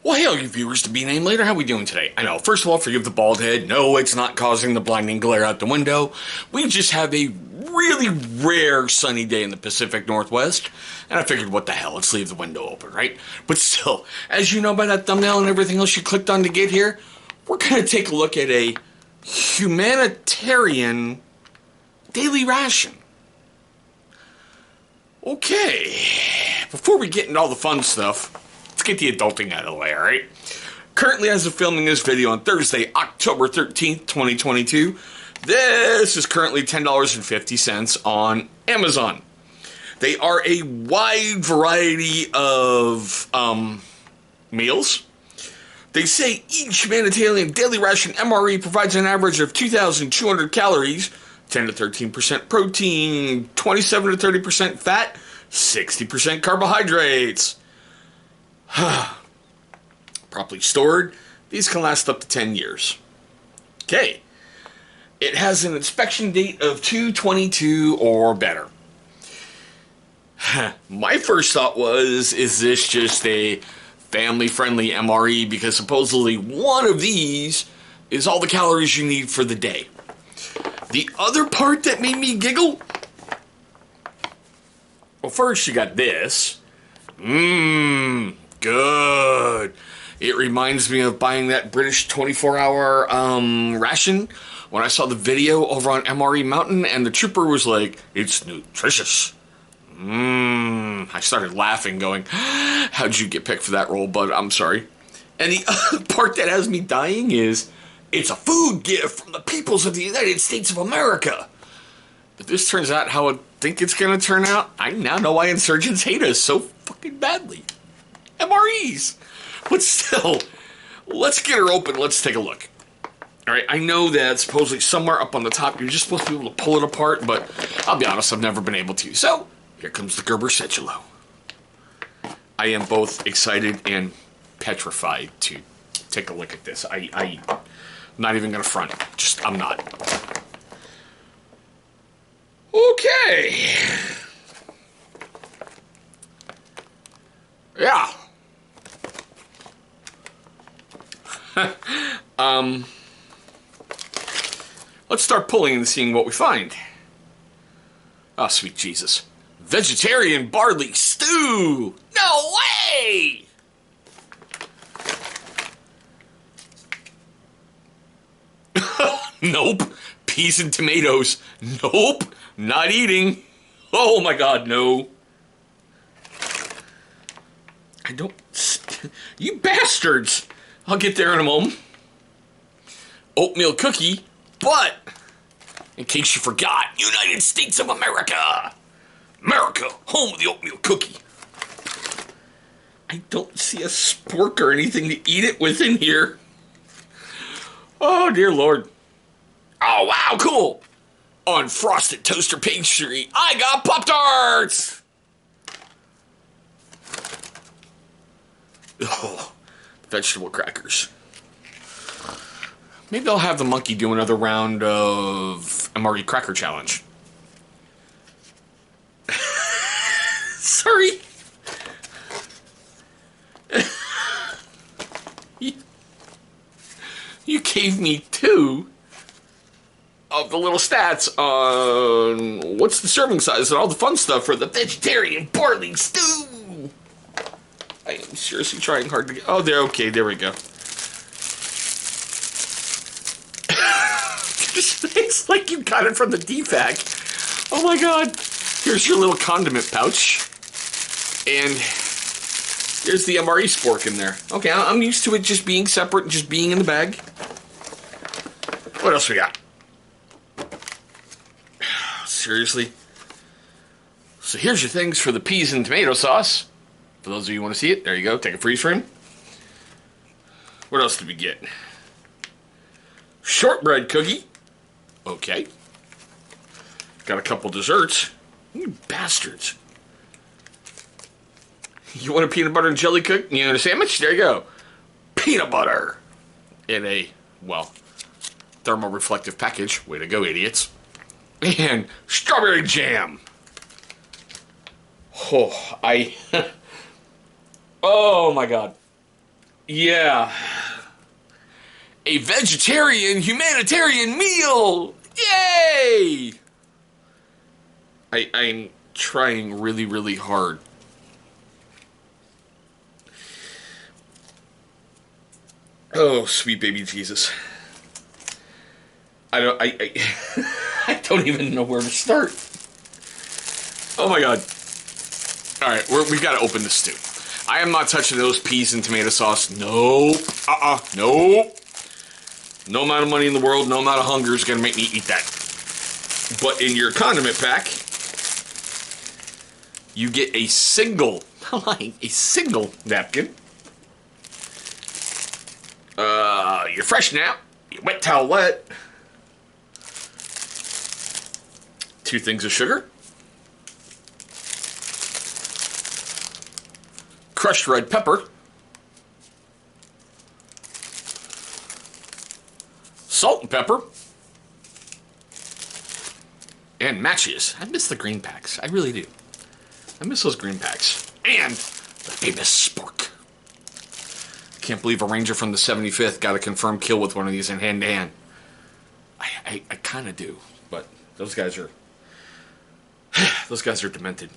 Well, hey, all you viewers to be named later, how we doing today? I know, first of all, forgive the bald head. No, it's not causing the blinding glare out the window. We just have a really rare sunny day in the Pacific Northwest, and I figured, what the hell, let's leave the window open, right? But still, as you know by that thumbnail and everything else you clicked on to get here, we're going to take a look at a humanitarian daily ration. Okay, before we get into all the fun stuff, let's get the adulting out of the way, alright? Currently, as of filming this video on Thursday, October 13th, 2022, this is currently $10.50 on Amazon. They are a wide variety of meals. They say each humanitarian daily ration MRE provides an average of 2,200 calories, 10 to 13% protein, 27 to 30% fat, 60% carbohydrates. Properly stored, these can last up to 10 years. Okay. It has an inspection date of 2/22 or better. My first thought was, is this just a family-friendly MRE? Because supposedly one of these is all the calories you need for the day. The other part that made me giggle, well, first you got this. Good. It reminds me of buying that British 24-hour ration when I saw the video over on MRE Mountain, and the trooper was like, "It's nutritious." I started laughing, going, "How'd you get picked for that role, bud? I'm sorry." And the other part that has me dying is, it's a food gift from the peoples of the United States of America. If this turns out how I think it's going to turn out, I now know why insurgents hate us so fucking badly. MREs. But still, let's get her open. Let's take a look. Alright, I know that supposedly somewhere up on the top you're just supposed to be able to pull it apart, but I'll be honest, I've never been able to. So, here comes the Gerber Cetullo. I am both excited and petrified to take a look at this. I'm not even going to front. I'm not. Okay. Yeah. Let's start pulling and seeing what we find. Oh, sweet Jesus. Vegetarian barley stew! No way! Nope. Peas and tomatoes. Nope. Not eating. Oh my God, no. I don't... You bastards! I'll get there in a moment. Oatmeal cookie, but, in case you forgot, United States of America! America, home of the oatmeal cookie. I don't see a spork or anything to eat it with in here. Oh, dear Lord. Oh, wow, cool. On frosted toaster pastry, I got Pop-Tarts! Oh, vegetable crackers. Maybe I'll have the monkey do another round of MRE Cracker Challenge. Sorry. You gave me two of the little stats on what's the serving size and all the fun stuff for the vegetarian barley stew. I am seriously trying hard to get... Oh, there. Okay, there we go. It's like you got it from the DFAC. Oh my God. Here's your little condiment pouch. And there's the MRE spork in there. Okay, I'm used to it just being separate and just being in the bag. What else we got? Seriously? So here's your things for the peas and tomato sauce. For those of you who want to see it, there you go. Take a freeze frame. What else did we get? Shortbread cookie. Okay. Got a couple desserts. You bastards. You want a peanut butter and jelly cook? You want a sandwich? There you go. Peanut butter. In a, well, thermoreflective package. Way to go, idiots. And strawberry jam. Oh, oh my God. Yeah. A vegetarian humanitarian meal! Yay! I'm trying really, really hard. Oh, sweet baby Jesus. I don't even know where to start. Oh my god. Alright, we've got to open this stew. I am not touching those peas and tomato sauce. Nope. Nope. No amount of money in the world, no amount of hunger is going to make me eat that. But in your condiment pack, you get a single napkin. Your fresh nap, your wet towelette, 2 things of sugar, crushed red pepper, salt and pepper, and matches. I miss the green packs. I really do. I miss those green packs. And the famous spork. Can't believe a ranger from the 75th got a confirmed kill with one of these in hand-to-hand. I kind of do, but those guys are demented.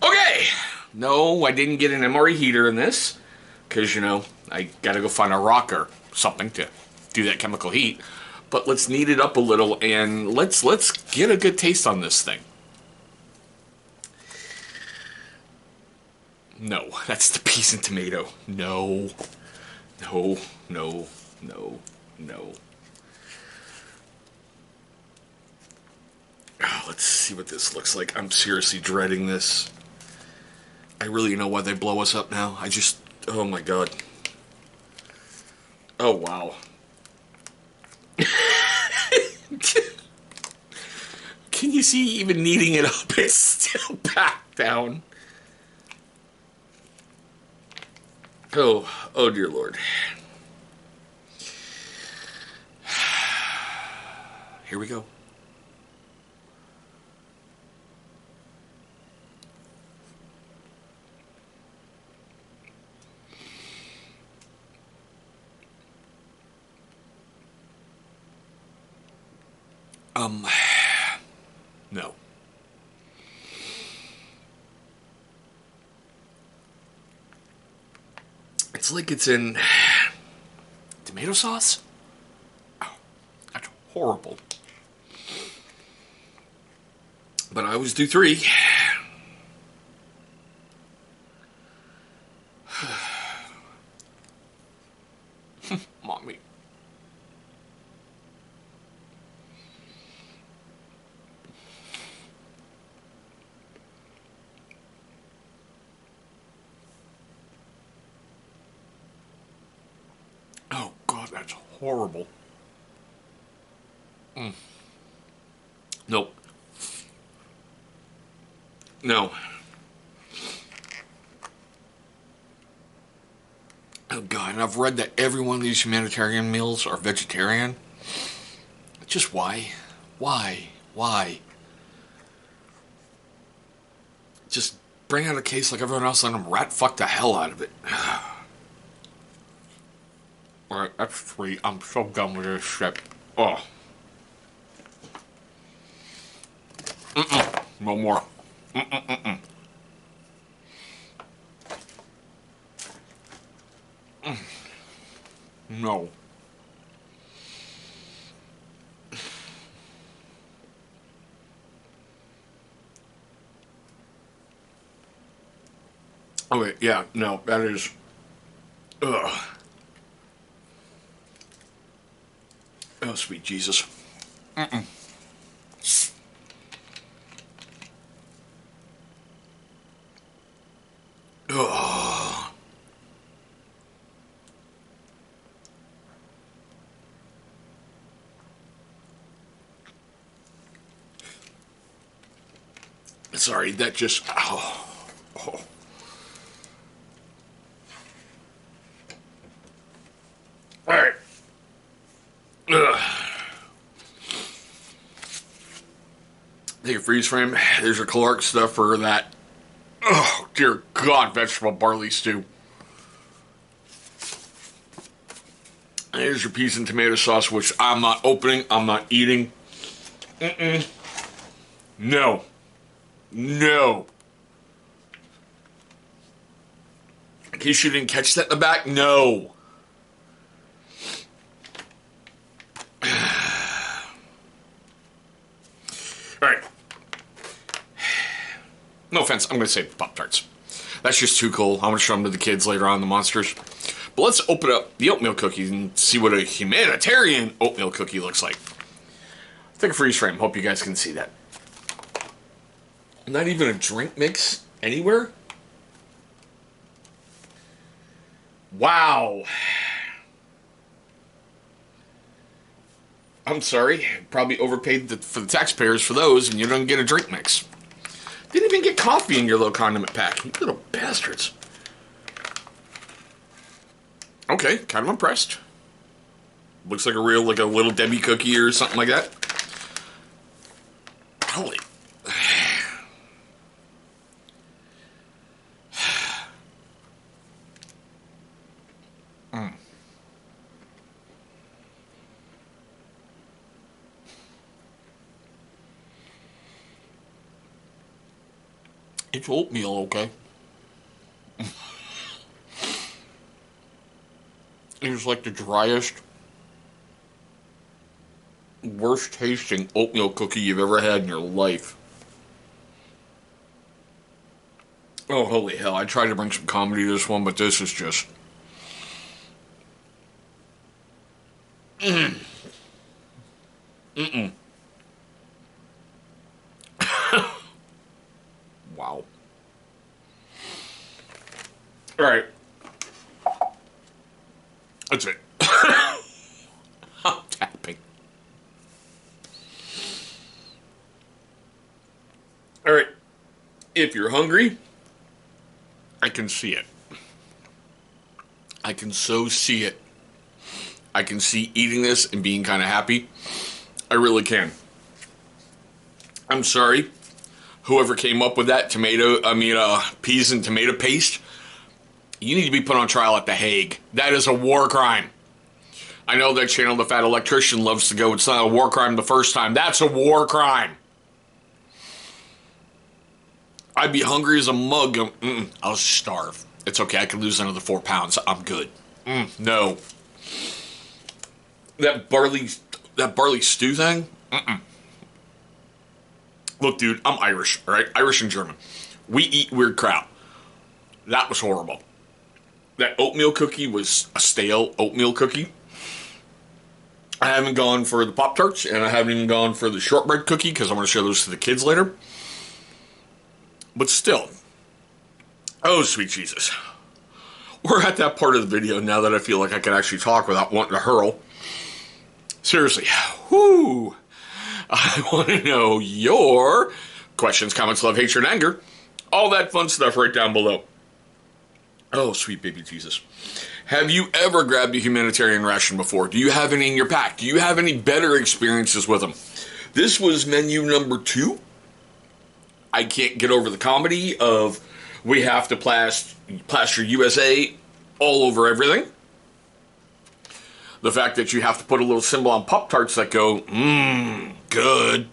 Okay, no, I didn't get an MRE heater in this because I gotta go find a rock or something to do that chemical heat. But let's knead it up a little and let's get a good taste on this thing. No, that's the peas and tomato. No. No, no, no, no. Oh, let's see what this looks like. I'm seriously dreading this. I really know why they blow us up now. Oh my god. Oh wow. Can you see even kneading it up? It's still packed down. Oh dear Lord. Here we go. No. It's like it's in tomato sauce. Oh, that's horrible. But I always do 3. Mommy. Oh god, that's horrible. Nope. No. Oh god, and I've read that every one of these humanitarian meals are vegetarian. Just why? Why? Why? Just bring out a case like everyone else and let them rat fuck the hell out of it. Alright, that's 3. I'm so done with this shit. Oh. No more. No. Okay, yeah, no, that is... Ugh. Oh, sweet Jesus. Ugh. Sorry, that just... Oh. Oh. Alright. Take a freeze frame. There's your caloric stuff for that. Oh, dear God, vegetable barley stew. And here's your peas and tomato sauce, which I'm not opening. I'm not eating. No. No. In case you didn't catch that in the back, no. Alright. No offense, I'm going to say Pop-Tarts. That's just too cool. I'm going to show them to the kids later on, the monsters. But let's open up the oatmeal cookies and see what a humanitarian oatmeal cookie looks like. Take a freeze frame. Hope you guys can see that. Not even a drink mix anywhere? Wow. I'm sorry. Probably overpaid for the taxpayers for those, and you don't get a drink mix. Didn't even get coffee in your little condiment pack. You little bastards. Okay, kind of impressed. Looks like a real, like a little Debbie cookie or something like that. Holy. It's oatmeal, okay? It's like the driest, worst tasting oatmeal cookie you've ever had in your life. Oh, holy hell. I tried to bring some comedy to this one, but this is just... Wow. Alright. That's it. I'm tapping. Alright. If you're hungry, I can see it. I can so see it. I can see eating this and being kind of happy. I really can. I'm sorry. Whoever came up with that peas and tomato paste, you need to be put on trial at The Hague. That is a war crime. I know that channel, The Fat Electrician, loves to go, it's not a war crime the first time. That's a war crime. I'd be hungry as a mug. I'll starve. It's okay. I can lose another 4 pounds. I'm good. No. That barley stew thing? Look, dude, I'm Irish, all right? Irish and German. We eat weird crap. That was horrible. That oatmeal cookie was a stale oatmeal cookie. I haven't gone for the Pop-Tarts, and I haven't even gone for the shortbread cookie, because I'm going to show those to the kids later. But still. Oh, sweet Jesus. We're at that part of the video now that I feel like I can actually talk without wanting to hurl. Seriously. Whoo! I want to know your questions, comments, love, hatred, and anger. All that fun stuff right down below. Oh, sweet baby Jesus. Have you ever grabbed a humanitarian ration before? Do you have any in your pack? Do you have any better experiences with them? This was menu number 2. I can't get over the comedy of we have to plaster USA all over everything. The fact that you have to put a little symbol on Pop-Tarts that go, good.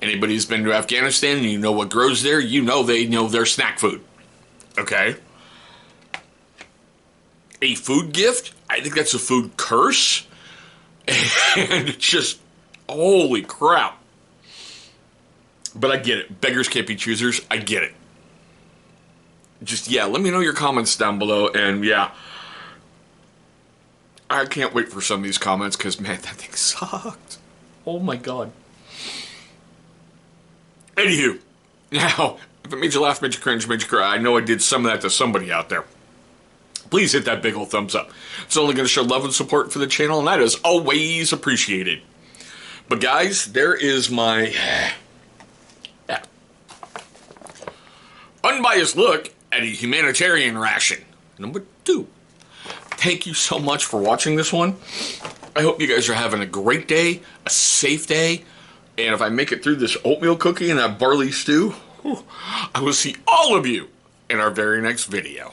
Anybody who's been to Afghanistan and you know what grows there, you know they know their snack food. Okay? A food gift? I think that's a food curse. And it's just, holy crap. But I get it. Beggars can't be choosers. I get it. Just, yeah, let me know your comments down below. And, yeah, I can't wait for some of these comments because, man, that thing sucked. Oh, my God. Anywho, now, if it made you laugh, made you cringe, made you cry, I know I did some of that to somebody out there. Please hit that big old thumbs up. It's only going to show love and support for the channel, and that is always appreciated. But, guys, there is my unbiased look at a humanitarian ration. Number 2. Thank you so much for watching this one. I hope you guys are having a great day, a safe day, and if I make it through this oatmeal cookie and that barley stew, I will see all of you in our very next video.